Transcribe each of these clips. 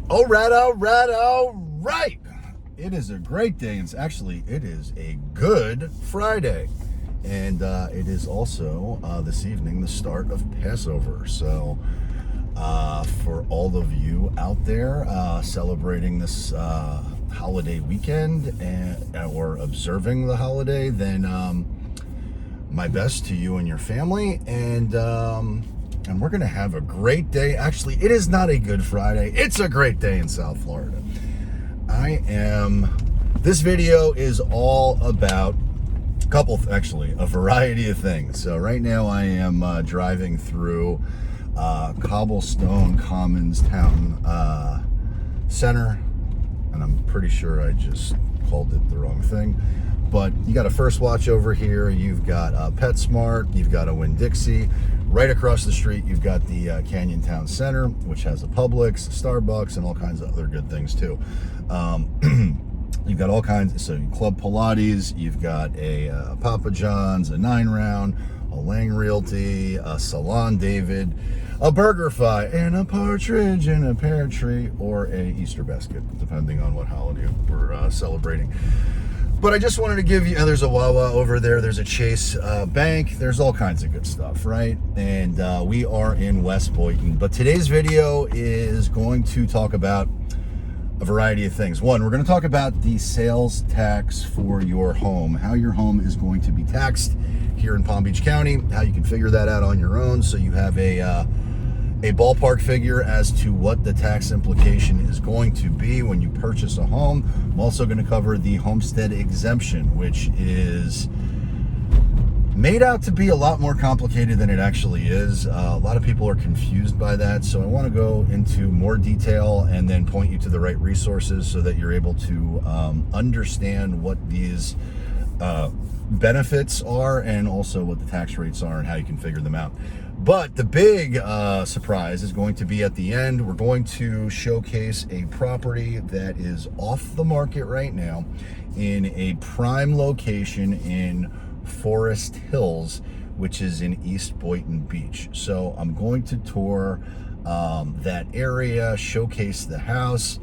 All right. It is a great day. It is a good Friday. And it is also this evening the start of Passover. So for all of you out there celebrating this holiday weekend or observing the holiday, then my best to you and your family. And we're going to have a great day. Actually, it is not a good Friday. It's a great day in South Florida. This video is all about a variety of things. So right now I am driving through Cobblestone Commons Town Center, and I'm pretty sure I just called it the wrong thing. But you got a First Watch over here, you've got PetSmart, you've got a Winn-Dixie. Right across the street, you've got the Canyon Town Center, which has a Publix, a Starbucks, and all kinds of other good things too. You've got all kinds, so Club Pilates, you've got a Papa John's, a 9-round, a Lang Realty, a Salon David, a BurgerFi, and a partridge in a pear tree, or a Easter basket, depending on what holiday we're celebrating. But I just wanted to give you, there's a Wawa over there, there's a Chase Bank, there's all kinds of good stuff, right? And we are in West Boynton. But today's video is going to talk about a variety of things. One, we're going to talk about the sales tax for your home, how your home is going to be taxed here in Palm Beach County, how you can figure that out on your own so you have a ballpark figure as to what the tax implication is going to be when you purchase a home. I'm also going to cover the homestead exemption, which is made out to be a lot more complicated than it actually is. A lot of people are confused by that, so I want to go into more detail and then point you to the right resources so that you're able to understand what these benefits are and also what the tax rates are and how you can figure them out. But the big surprise is going to be at the end. We're going to showcase a property that is off the market right now in a prime location in Forest Hills, which is in East Boynton Beach. So I'm going to tour that area, showcase the house.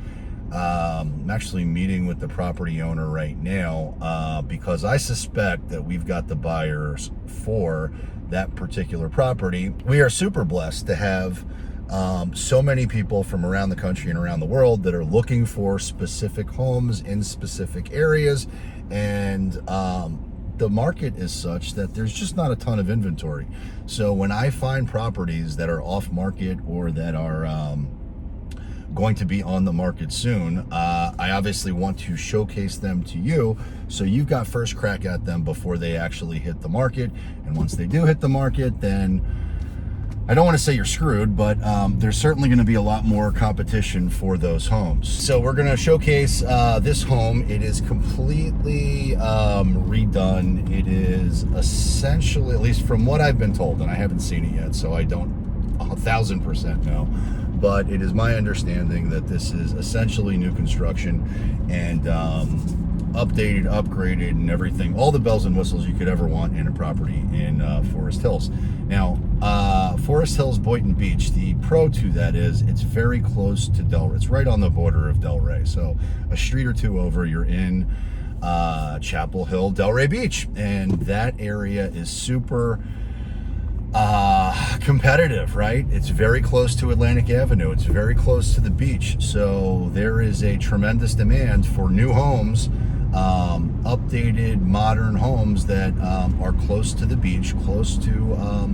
I'm actually meeting with the property owner right now because I suspect that we've got the buyers for that particular property. We are super blessed to have so many people from around the country and around the world that are looking for specific homes in specific areas, and the market is such that there's just not a ton of inventory. So when I find properties that are off market or that are going to be on the market soon, I obviously want to showcase them to you so you've got first crack at them before they actually hit the market. And once they do hit the market, then I don't want to say you're screwed, but there's certainly going to be a lot more competition for those homes. So we're going to showcase this home. It is completely redone. It is essentially, at least from what I've been told, and I haven't seen it yet, so I don't 1,000% know, but it is my understanding that this is essentially new construction and updated, upgraded, and everything. All the bells and whistles you could ever want in a property in Forest Hills. Now, Forest Hills, Boynton Beach, the pro to that is it's very close to Delray. It's right on the border of Delray. So a street or two over, you're in Chapel Hill, Delray Beach. And that area is super competitive, right? It's very close to Atlantic Avenue. It's very close to the beach. So there is a tremendous demand for new homes, updated, modern homes that are close to the beach, close to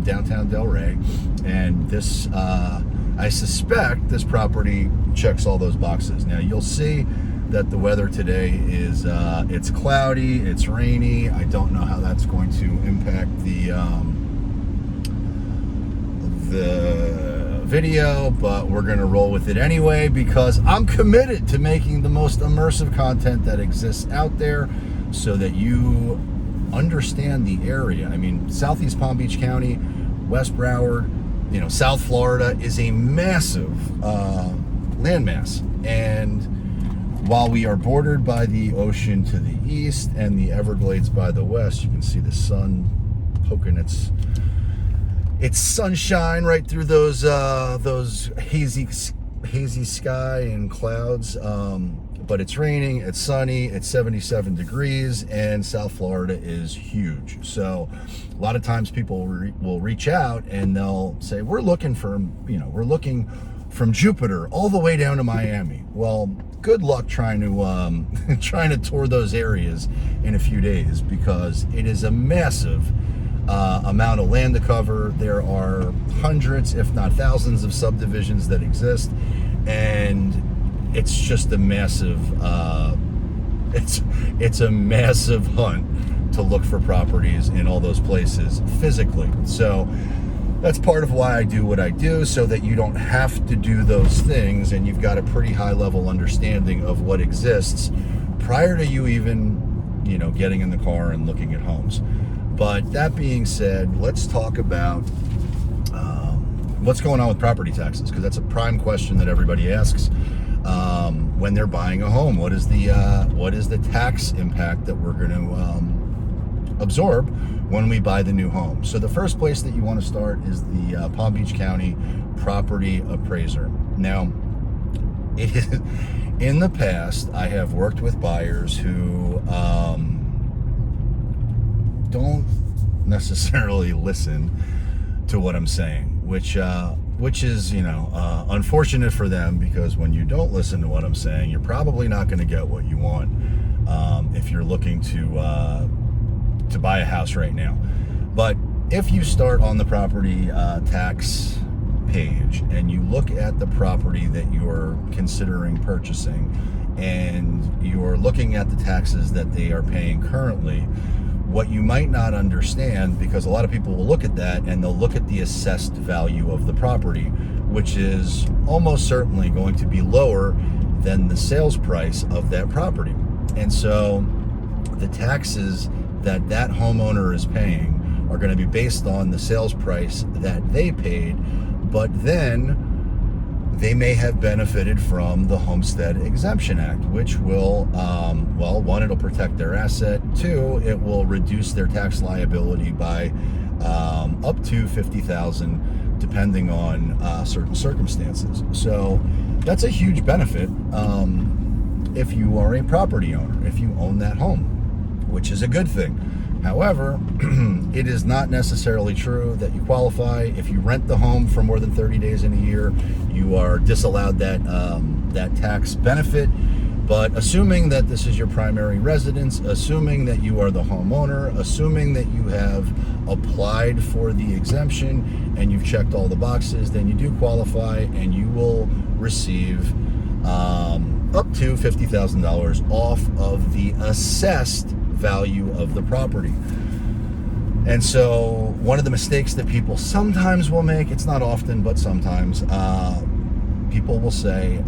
downtown Delray. And this, I suspect this property checks all those boxes. Now you'll see that the weather today is, it's cloudy, it's rainy. I don't know how that's going to impact the video, but we're going to roll with it anyway because I'm committed to making the most immersive content that exists out there so that you understand the area. I mean, Southeast Palm Beach County, West Broward, South Florida is a massive landmass, and while we are bordered by the ocean to the east and the Everglades by the west, you can see the sun poking its sunshine right through those hazy hazy sky and clouds, but it's raining, it's sunny, it's 77 degrees, and South Florida is huge. So a lot of times people will reach out and they'll say, we're looking from Jupiter all the way down to Miami. Well, good luck trying to tour those areas in a few days, because it is a massive amount of land to cover. There are hundreds, if not thousands, of subdivisions that exist, and it's just a massive it's a massive hunt to look for properties in all those places physically. So that's part of why I do what I do, so that you don't have to do those things, and you've got a pretty high level understanding of what exists prior to you even getting in the car and looking at homes. But that being said, let's talk about what's going on with property taxes, because that's a prime question that everybody asks when they're buying a home. What is the tax impact that we're going to absorb when we buy the new home? So the first place that you want to start is the Palm Beach County property appraiser. Now, it is, in the past, I have worked with buyers who don't necessarily listen to what I'm saying, which is unfortunate for them, because when you don't listen to what I'm saying, you're probably not going to get what you want if you're looking to buy a house right now. But if you start on the property tax page and you look at the property that you're considering purchasing, and you're looking at the taxes that they are paying currently, what you might not understand, because a lot of people will look at that and they'll look at the assessed value of the property, which is almost certainly going to be lower than the sales price of that property. And so the taxes that homeowner is paying are going to be based on the sales price that they paid, but then they may have benefited from the Homestead Exemption Act, which will, one, it'll protect their asset. Two, it will reduce their tax liability by up to $50,000, depending on certain circumstances. So that's a huge benefit if you are a property owner, if you own that home, which is a good thing. However, it is not necessarily true that you qualify. If you rent the home for more than 30 days in a year, you are disallowed that tax benefit. But assuming that this is your primary residence, assuming that you are the homeowner, assuming that you have applied for the exemption and you've checked all the boxes, then you do qualify, and you will receive up to $50,000 off of the assessed value of the property. And so one of the mistakes that people sometimes will make, it's not often, but sometimes, people will say,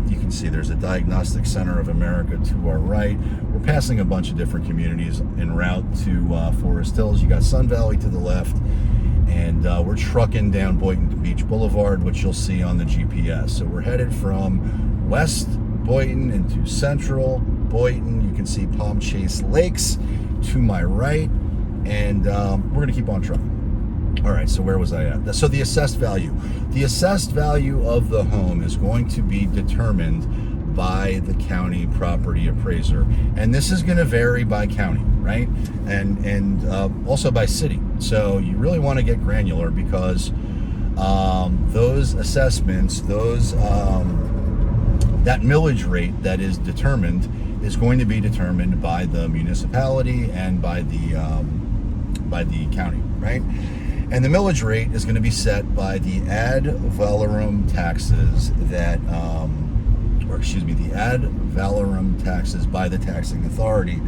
you can see there's a Diagnostic Center of America to our right. We're passing a bunch of different communities en route to Forest Hills. You got Sun Valley to the left, and we're trucking down Boynton Beach Boulevard, which you'll see on the GPS. So we're headed from West Boynton into Central Boynton. You can see Palm Chase Lakes to my right, and we're going to keep on trucking. All right, so where was I at? So the assessed value. The assessed value of the home is going to be determined by the county property appraiser. And this is going to vary by county, right? And also by city. So you really want to get granular, because those assessments, that millage rate that is determined is going to be determined by the municipality and by the county, right? And the millage rate is going to be set by the ad valorem taxes the ad valorem taxes by the taxing authority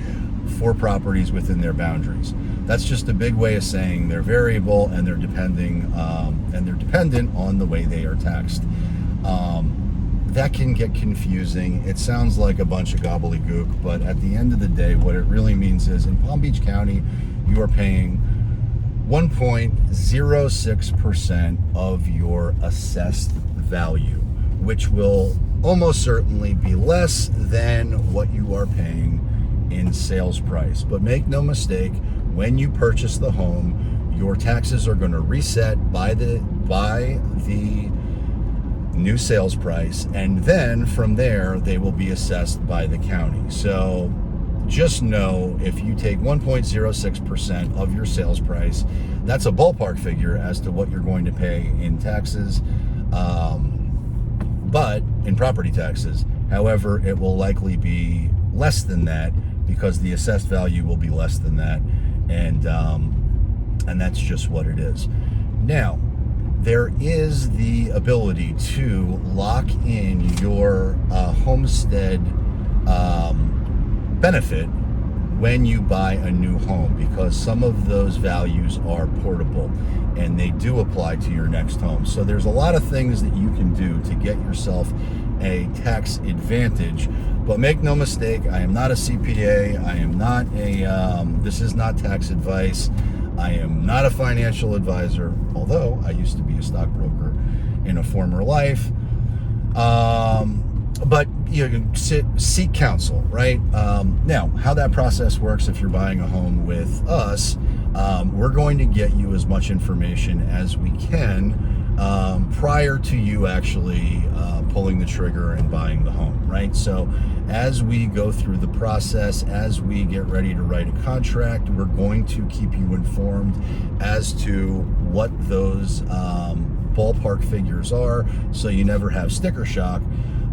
for properties within their boundaries. That's just a big way of saying they're variable, and they're dependent on the way they are taxed. That can get confusing. It sounds like a bunch of gobbledygook, but at the end of the day, what it really means is, in Palm Beach County, you are paying 1.06% of your assessed value, which will almost certainly be less than what you are paying in sales price. But make no mistake, when you purchase the home, your taxes are going to reset by the new sales price, and then from there they will be assessed by the county. So just know, if you take 1.06% of your sales price, that's a ballpark figure as to what you're going to pay in taxes, but in property taxes. However, it will likely be less than that because the assessed value will be less than that, and that's just what it is. Now, there is the ability to lock in your homestead benefit when you buy a new home, because some of those values are portable and they do apply to your next home. So there's a lot of things that you can do to get yourself a tax advantage. But make no mistake, I am not a CPA. I am not this is not tax advice. I am not a financial advisor, although I used to be a stockbroker in a former life. But you can seek counsel, right? Now, how that process works, if you're buying a home with us, we're going to get you as much information as we can prior to you actually pulling the trigger and buying the home, right? So as we go through the process, as we get ready to write a contract, we're going to keep you informed as to what those ballpark figures are, so you never have sticker shock.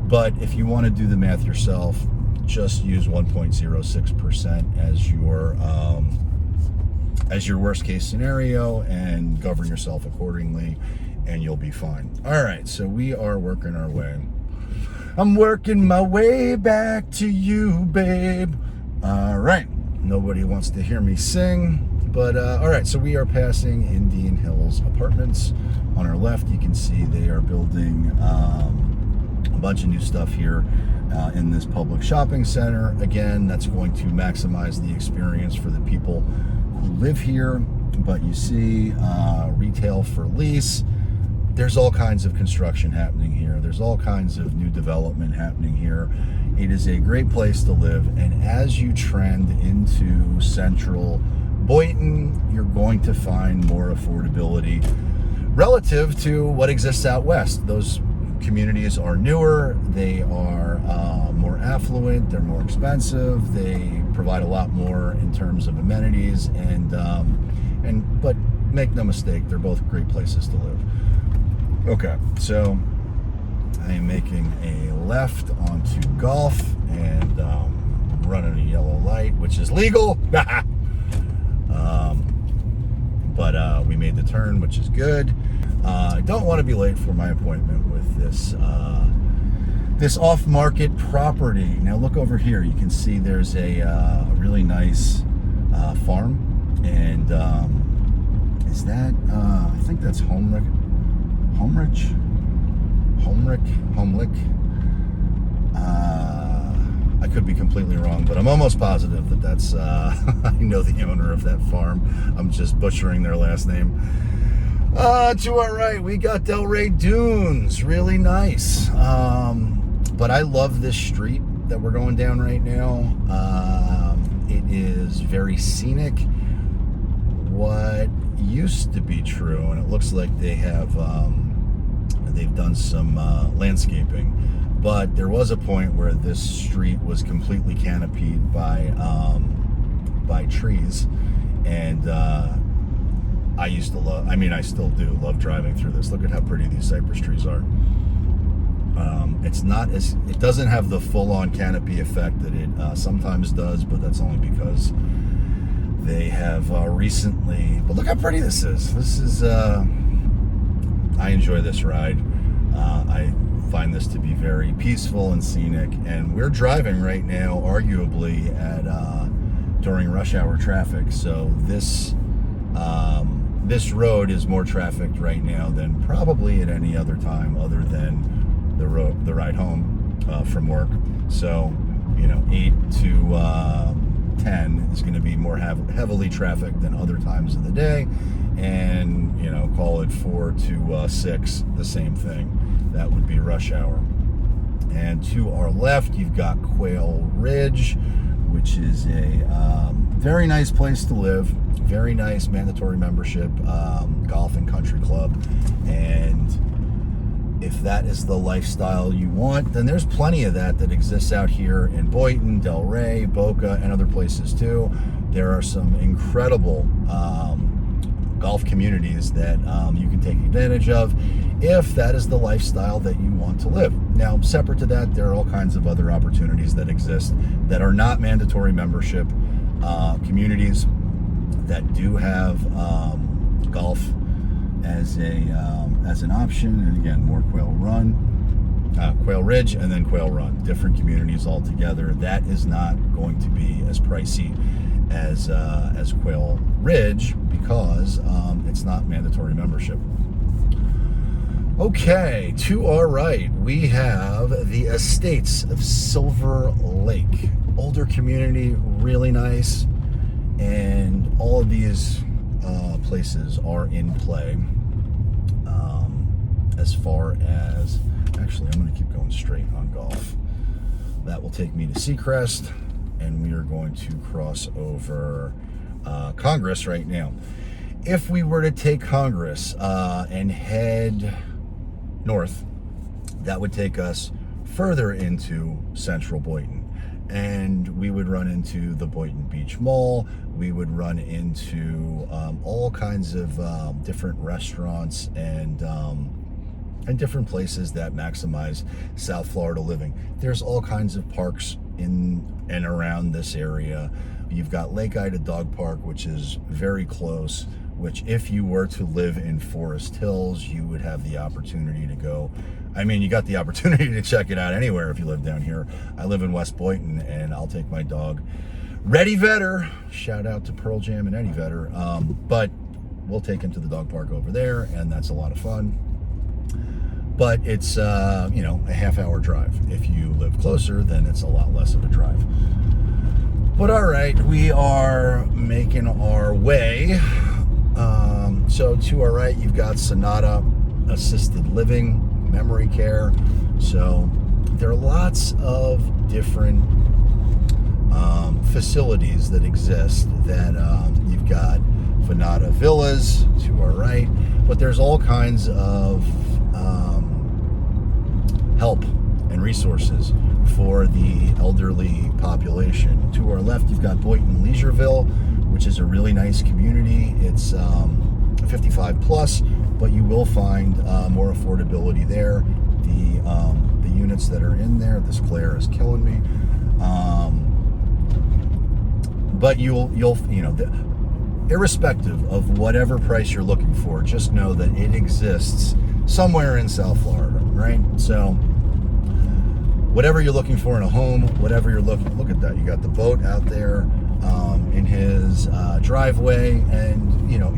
But if you want to do the math yourself, just use 1.06% as your worst case scenario and govern yourself accordingly, and you'll be fine. All right, so we are working our way. I'm working my way back to you, babe. All right, nobody wants to hear me sing, but all right, so we are passing Indian Hills Apartments. On our left, you can see they are building a bunch of new stuff here in this public shopping center. Again, that's going to maximize the experience for the people who live here. But you see retail for lease. There's all kinds of construction happening here. There's all kinds of new development happening here. It is a great place to live. And as you trend into central Boynton, you're going to find more affordability relative to what exists out west. Those communities are newer, they are more affluent, they're more expensive, they provide a lot more in terms of amenities, but make no mistake, they're both great places to live. Okay, so I am making a left onto Golf and running a yellow light, which is legal. But we made the turn, which is good. I don't want to be late for my appointment with this off-market property. Now look over here. You can see there's a really nice farm, and is that I think that's Homrick. I could be completely wrong, but I'm almost positive that that's I know the owner of that farm. I'm just butchering their last name. To our right, we got Delray Dunes. Really nice. But I love this street that we're going down right now. It is very scenic. What used to be true, and it looks like they have they've done some landscaping, but there was a point where this street was completely canopied by trees, and I used to love, I still do love driving through this. Look at how pretty these cypress trees are. It doesn't have the full-on canopy effect that it sometimes does, but that's only because they have recently, but look how pretty this is. This is, I enjoy this ride. I find this to be very peaceful and scenic, and we're driving right now, arguably during rush hour traffic. So this road is more trafficked right now than probably at any other time, other than the ride home from work. So 8 to 10 is going to be more heavily trafficked than other times of the day, and call it 4 to 6, the same thing. That would be rush hour. And to our left, you've got Quail Ridge, which is a very nice place to live. Very nice mandatory membership golf and country club, and If that is the lifestyle you want, then there's plenty of that exists out here in Boynton, Delray, Boca, and other places too. There are some incredible golf communities that you can take advantage of if that is the lifestyle that you want to live. Now, separate to that, there are all kinds of other opportunities that exist that are not mandatory membership communities that do have golf as an option. And again, more Quail Ridge, and then Quail Run, different communities altogether. That is not going to be as pricey as Quail Ridge because it's not mandatory membership. Okay, to our right, we have the Estates of Silver Lake. Older community, really nice, and all of these places are in play. As far as, actually, I'm going to keep going straight on golf. That will take me to Seacrest, and we are going to cross over Congress right now. If we were to take Congress and head north, that would take us further into central Boynton, and we would run into the Boynton Beach Mall. We would run into all kinds of different restaurants and different places that maximize South Florida living. There's all kinds of parks in and around this area. You've got Lake Ida Dog Park, which is very close, which if you were to live in Forest Hills, you would have the opportunity to go. I mean, you got the opportunity to check it out anywhere if you live down here. I live in West Boynton, and I'll take my dog, Reddy Vetter. Shout out to Pearl Jam and Eddie Vetter. But we'll take him to the dog park over there, and that's a lot of fun. But it's, a half-hour drive. If you live closer, then it's a lot less of a drive. But all right, we are making our way. So to our right, you've got Sonata Assisted Living, Memory Care. So there are lots of different facilities that exist that you've got Sonata Villas to our right, but there's all kinds of help and resources for the elderly population. To our left, you've got Boynton Leisureville, which is a really nice community. It's 55 plus, but you will find more affordability there. The units that are in there, this glare is killing me. But irrespective of whatever price you're looking for, just know that it exists somewhere in South Florida, right? So whatever you're looking for in a home, whatever you're looking, look at that. You got the boat out there in his driveway, and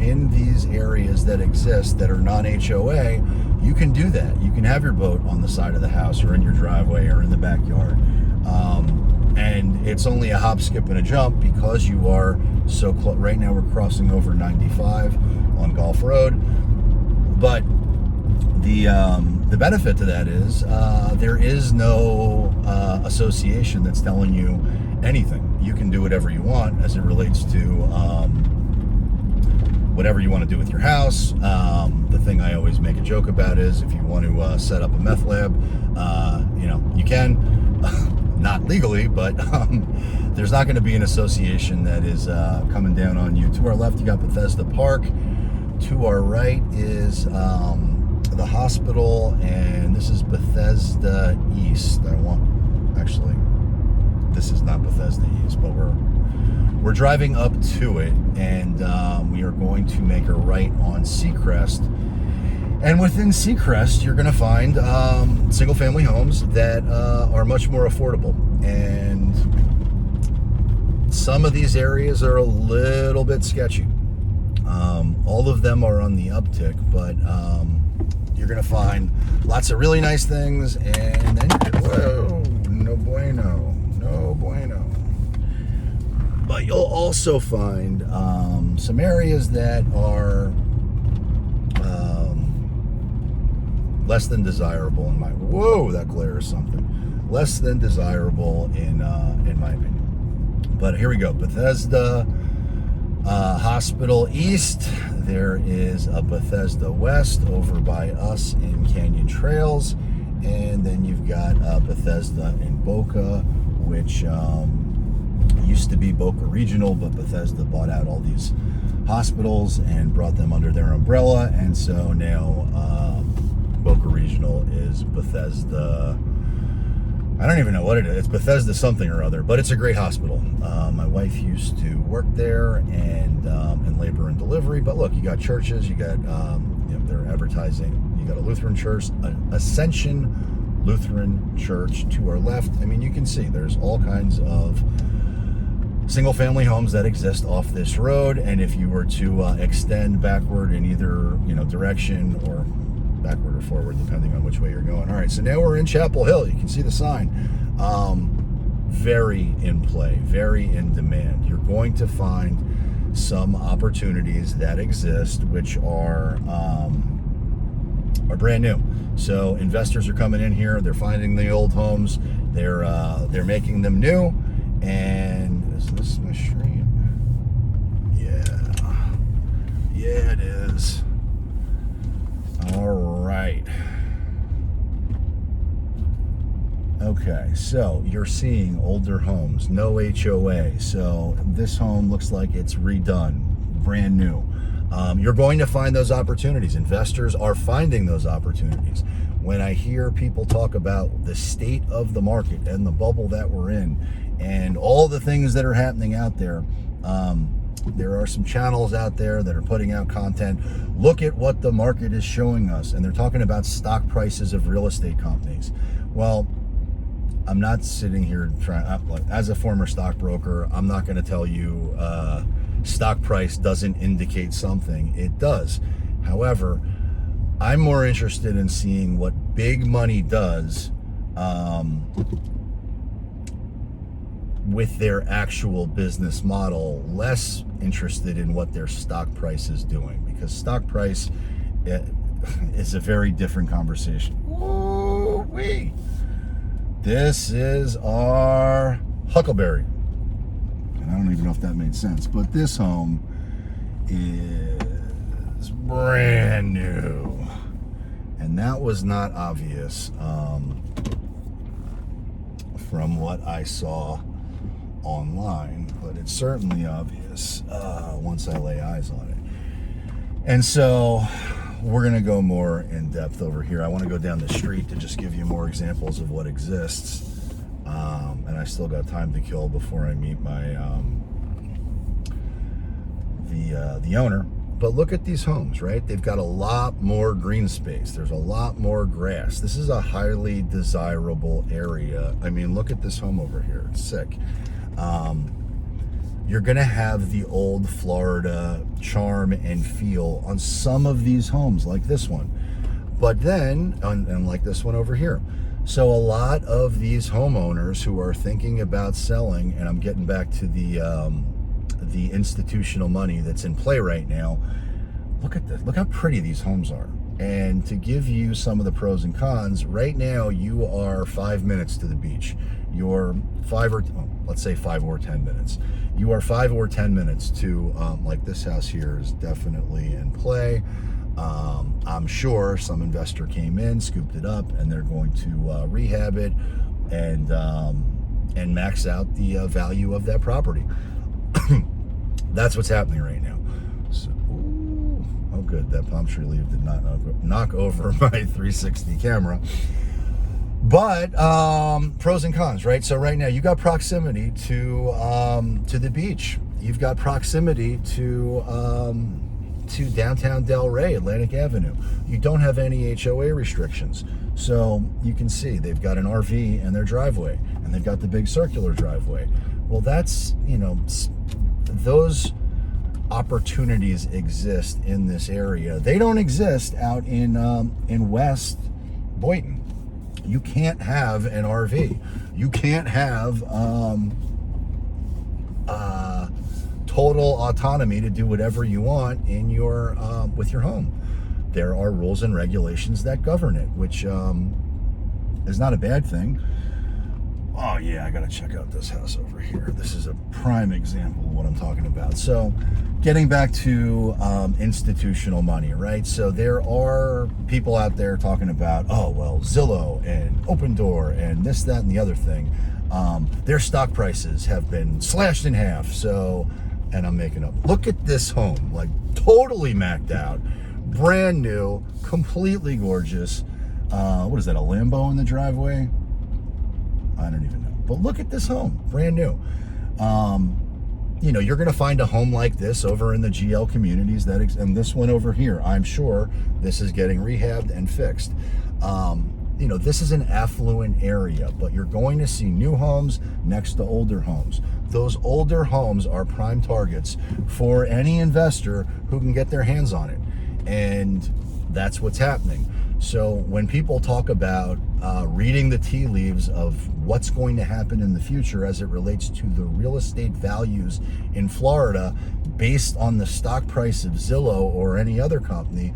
in these areas that exist that are non-HOA, you can do that. You can have your boat on the side of the house or in your driveway or in the backyard. And it's only a hop, skip, and a jump because you are so close. Right now we're crossing over 95 on Gulf Road. But the benefit to that is there is no association that's telling you anything. You can do whatever you want as it relates to whatever you want to do with your house. The thing I always make a joke about is if you want to set up a meth lab, you can. Not legally, but there's not going to be an association that is coming down on you. To our left, you got Bethesda Park. To our right is the hospital, and this is Bethesda East. Actually, this is not Bethesda East, but we're driving up to it, and we are going to make a right on Seacrest. And within Seacrest, you're going to find single-family homes that are much more affordable. And some of these areas are a little bit sketchy. All of them are on the uptick, but you're going to find lots of really nice things. And then, whoa, no bueno, no bueno. But you'll also find some areas that are less than desirable in my, whoa, that glare is something. Less than desirable in my opinion. But here we go, Bethesda Hospital East, there is a Bethesda West over by us in Canyon Trails, and then you've got Bethesda in Boca, which used to be Boca Regional, but Bethesda bought out all these hospitals and brought them under their umbrella, and so now Boca Regional is Bethesda. I don't even know what it is. It's Bethesda something or other, but it's a great hospital. My wife used to work there and in labor and delivery. But look, you got churches, you got they're advertising. You got a Lutheran church, an Ascension Lutheran Church to our left. I mean, you can see there's all kinds of single-family homes that exist off this road. And if you were to extend backward in either direction, or backward or forward, depending on which way you're going. All right, so now we're in Chapel Hill. You can see the sign. Very in play, very in demand. You're going to find some opportunities that exist, which are brand new. So investors are coming in here. They're finding the old homes. They're making them new. And is this my stream? Yeah, it is. All right. Okay, so you're seeing older homes, no HOA. So this home looks like it's redone, brand new. You're going to find those opportunities. Investors are finding those opportunities. When I hear people talk about the state of the market and the bubble that we're in and all the things that are happening out there, there are some channels out there that are putting out content. Look at what the market is showing us. And they're talking about stock prices of real estate companies. Well, I'm not sitting here trying, as a former stockbroker, I'm not going to tell you stock price doesn't indicate something. It does. However, I'm more interested in seeing what big money does with their actual business model, less interested in what their stock price is doing, because stock price is a very different conversation. Woo-wee. This is our Huckleberry. And I don't even know if that made sense, but this home is brand new. And that was not obvious from what I saw online, but it's certainly obvious once I lay eyes on it. And so we're going to go more in depth over here. I want to go down the street to just give you more examples of what exists. And I still got time to kill before I meet my the owner. But look at these homes, right? They've got a lot more green space. There's a lot more grass. This is a highly desirable area. I mean, look at this home over here. It's sick. You're going to have the old Florida charm and feel on some of these homes, like this one. But then, and like this one over here. So a lot of these homeowners who are thinking about selling, and I'm getting back to the institutional money that's in play right now. Look at this. Look how pretty these homes are. And to give you some of the pros and cons, right now you are 5 minutes to the beach. You're 5 or 10 minutes. You are 5 or 10 minutes to, like this house here is definitely in play. I'm sure some investor came in, scooped it up, and they're going to rehab it and max out the value of that property. That's what's happening right now. So, oh good, that palm tree leaf did not knock over my 360 camera. But pros and cons, right? So right now you got proximity to the beach. You've got proximity to downtown Delray, Atlantic Avenue. You don't have any HOA restrictions. So you can see they've got an RV in their driveway, and they've got the big circular driveway. Well, that's, those opportunities exist in this area. They don't exist out in West Boynton. You can't have an RV. You can't have total autonomy to do whatever you want in your with your home. There are rules and regulations that govern it, which is not a bad thing. Oh, yeah, I gotta check out this house over here. This is a prime example of what I'm talking about. So getting back to institutional money, right? So there are people out there talking about, oh, well, Zillow and Open Door and this, that, and the other thing. Their stock prices have been slashed in half. So, and I'm making up. Look at this home, like totally macked out, brand new, completely gorgeous. What is that, a Lambo in the driveway? I don't even know. But look at this home, brand new. You know, you're going to find a home like this over in the GL communities, and this one over here, I'm sure this is getting rehabbed and fixed. You know, this is an affluent area, but you're going to see new homes next to older homes. Those older homes are prime targets for any investor who can get their hands on it. And that's what's happening. So when people talk about reading the tea leaves of what's going to happen in the future as it relates to the real estate values in Florida based on the stock price of Zillow or any other company,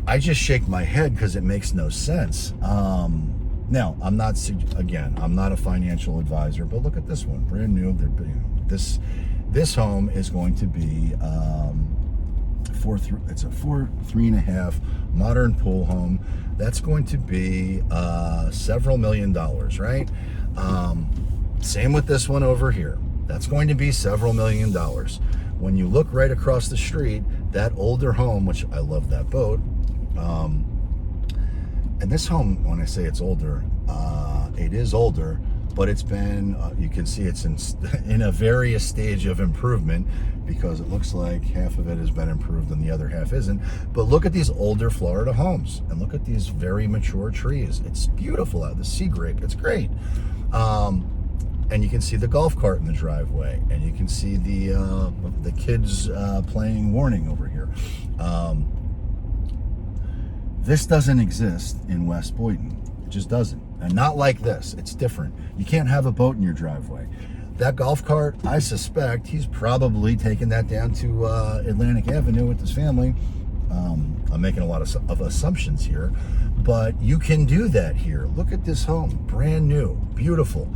I just shake my head because it makes no sense. Now, I'm not a financial advisor, but look at this one, brand new. This home is going to be it's a 3.5 modern pool home. That's going to be several $1 million, right? Same with this one over here. That's going to be several $1 million. When you look right across the street, that older home, which I love that boat, and this home, when I say it's older, it is older, but it's been, you can see it's in a various stage of improvement, because it looks like half of it has been improved and the other half isn't. But look at these older Florida homes, and look at these very mature trees. It's beautiful out, the sea grape, it's great. And you can see the golf cart in the driveway, and you can see the kids playing warning over here. This doesn't exist in West Boynton. It just doesn't. And not like this. It's different. You can't have a boat in your driveway. That golf cart, I suspect he's probably taken that down to Atlantic Avenue with his family. I'm making a lot of assumptions here, but you can do that here. Look at this home, brand new, beautiful.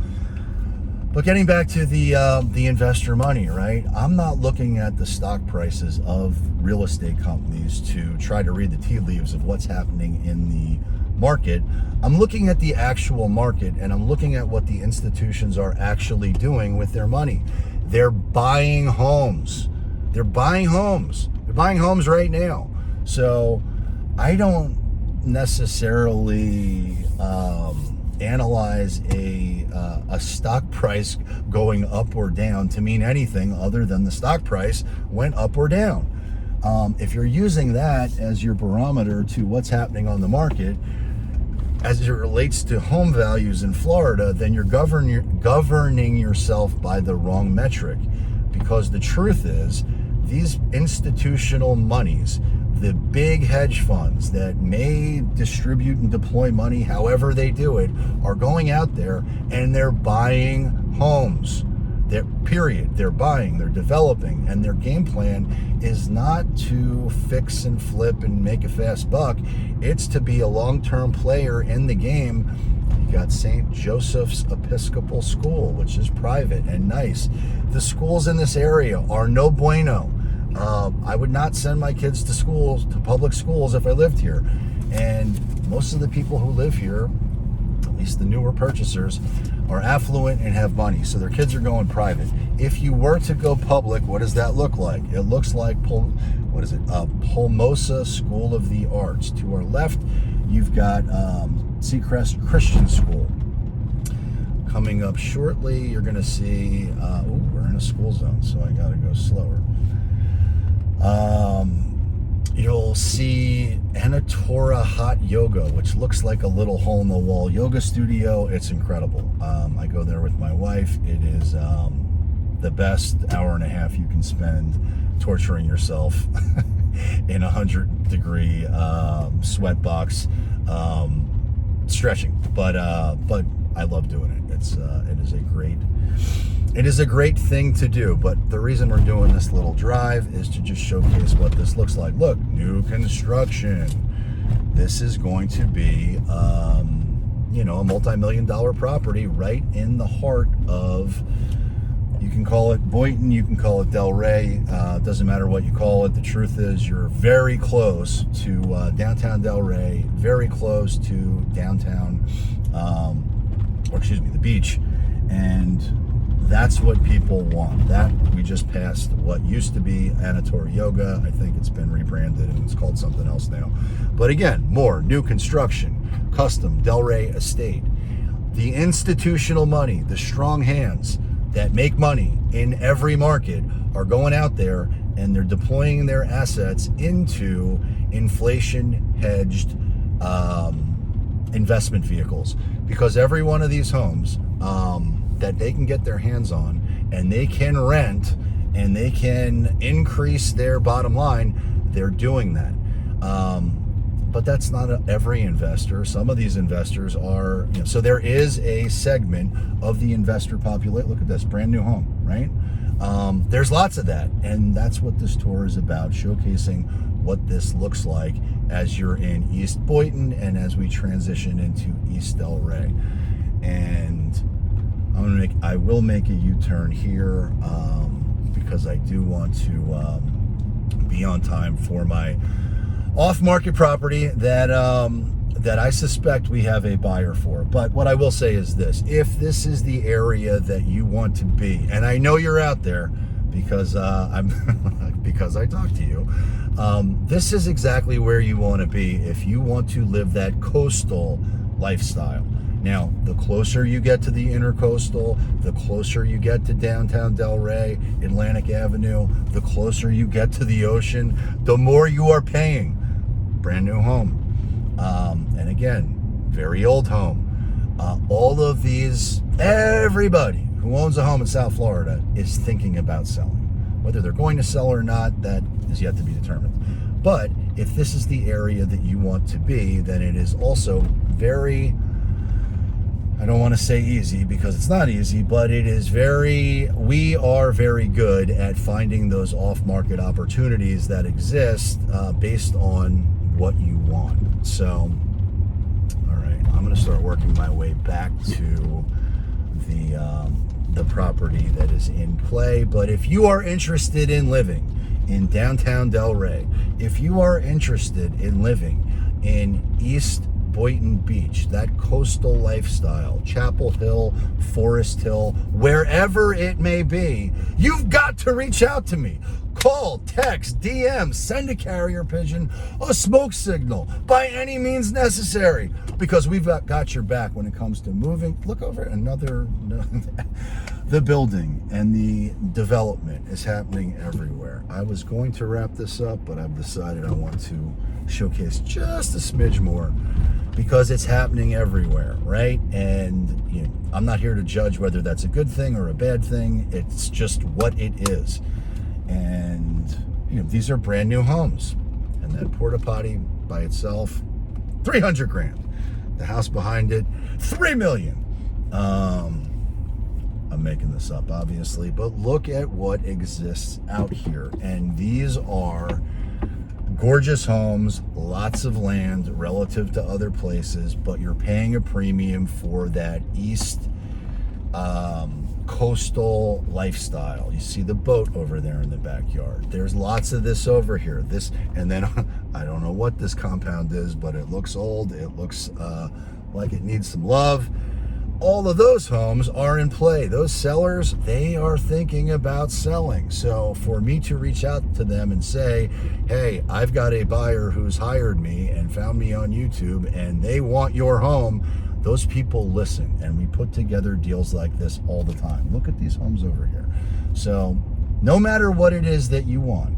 But getting back to the investor money, right? I'm not looking at the stock prices of real estate companies to try to read the tea leaves of what's happening in the market. I'm looking at the actual market, and I'm looking at what the institutions are actually doing with their money. They're buying homes. They're buying homes. They're buying homes right now. So I don't necessarily analyze a stock price going up or down to mean anything other than the stock price went up or down. If you're using that as your barometer to what's happening on the market as it relates to home values in Florida, then you're governing yourself by the wrong metric. Because the truth is, these institutional monies, the big hedge funds that may distribute and deploy money however they do it, are going out there and they're buying homes. They're buying, they're developing, and their game plan is not to fix and flip and make a fast buck. It's to be a long-term player in the game. You got St. Joseph's Episcopal School, which is private and nice. The schools in this area are no bueno. I would not send my kids to public schools if I lived here. And most of the people who live here, at least the newer purchasers, are affluent and have money, so their kids are going private. If you were to go public, what does that look like? It looks like Palmosa School of the Arts. To our left, you've got Seacrest Christian School. Coming up shortly, you're going to see, we're in a school zone, so I got to go slower. You'll see Anatora Hot Yoga, which looks like a little hole-in-the-wall yoga studio. It's incredible. I go there with my wife. It is the best hour and a half you can spend torturing yourself in 100-degree sweat box, stretching. But I love doing it. It is a great thing to do, but the reason we're doing this little drive is to just showcase what this looks like. Look, new construction. This is going to be, a multi-million-dollar property right in the heart of, you can call it Boynton, you can call it Delray, doesn't matter what you call it. The truth is you're very close to downtown Delray, very close to downtown, the beach, and that's what people want. That we just passed what used to be Anatori Yoga. I think it's been rebranded and it's called something else now. But again, more new construction, custom Delray estate. The institutional money, the strong hands that make money in every market are going out there and they're deploying their assets into inflation hedged investment vehicles, because every one of these homes that they can get their hands on and they can rent and they can increase their bottom line, they're doing that. But that's not every investor. Some of these investors are, so there is a segment of the investor population. Look at this, brand new home, right? There's lots of that. And that's what this tour is about, showcasing what this looks like as you're in East Boynton and as we transition into East Delray. And I will make a U-turn here because I do want to be on time for my off-market property that I suspect we have a buyer for. But what I will say is this: if this is the area that you want to be, and I know you're out there because because I talked to you, this is exactly where you want to be if you want to live that coastal lifestyle. Now, the closer you get to the intercoastal, the closer you get to downtown Delray, Atlantic Avenue, the closer you get to the ocean, the more you are paying. Brand new home. And again, very old home. All of these, everybody who owns a home in South Florida is thinking about selling. Whether they're going to sell or not, that is yet to be determined. But if this is the area that you want to be, then it is also very, I don't want to say easy because it's not easy, but it is we are very good at finding those off-market opportunities that exist based on what you want. So, all right, I'm going to start working my way back to the property that is in play. But if you are interested in living in downtown Delray, if you are interested in living in East Boynton Beach, that coastal lifestyle, Chapel Hill, Forest Hill, wherever it may be, you've got to reach out to me. Call, text, DM, send a carrier pigeon, a smoke signal, by any means necessary, because we've got your back when it comes to moving. Look over the building and the development is happening everywhere. I was going to wrap this up, but I've decided I want to showcase just a smidge more because it's happening everywhere, right? And I'm not here to judge whether that's a good thing or a bad thing. It's just what it is. And these are brand new homes, and that porta potty by itself, $300,000. The house behind it, $3 million. I'm making this up, obviously, but look at what exists out here. And these are gorgeous homes, lots of land relative to other places, but you're paying a premium for that East coastal lifestyle. You see the boat over there in the backyard. There's lots of this over here. And then I don't know what this compound is, but it looks old. It looks like it needs some love. All of those homes are in play. Those sellers, they are thinking about selling. So for me to reach out to them and say, hey, I've got a buyer who's hired me and found me on YouTube and they want your home, those people listen, and we put together deals like this all the time. Look at these homes over here. So no matter what it is that you want,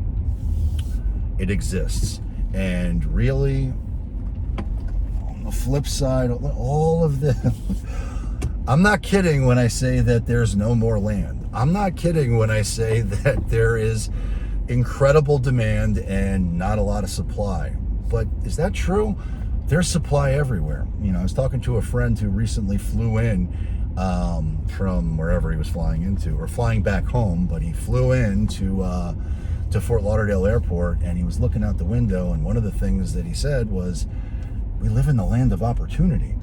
it exists. And really, on the flip side, all of this, I'm not kidding when I say that there's no more land. I'm not kidding when I say that there is incredible demand and not a lot of supply. But is that true? There's supply everywhere. I was talking to a friend who recently flew in from wherever he was flying into, or flying back home, but he flew in to Fort Lauderdale Airport, and he was looking out the window, and one of the things that he said was, we live in the land of opportunity.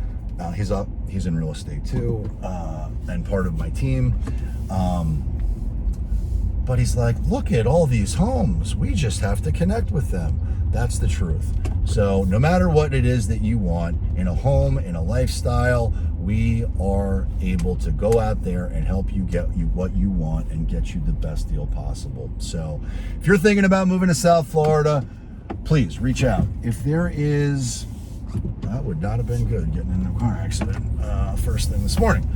He's in real estate too, and part of my team. But he's like, look at all these homes. We just have to connect with them. That's the truth. So no matter what it is that you want in a home, in a lifestyle, we are able to go out there and help you get you what you want and get you the best deal possible. So if you're thinking about moving to South Florida, please reach out. If there is, that would not have been good getting in a car accident first thing this morning.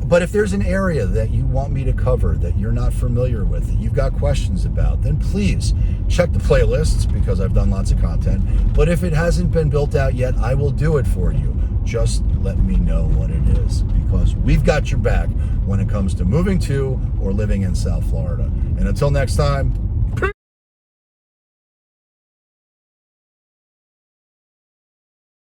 But if there's an area that you want me to cover that you're not familiar with, that you've got questions about, then please check the playlists because I've done lots of content. But if it hasn't been built out yet, I will do it for you. Just let me know what it is, because we've got your back when it comes to moving to or living in South Florida. And until next time,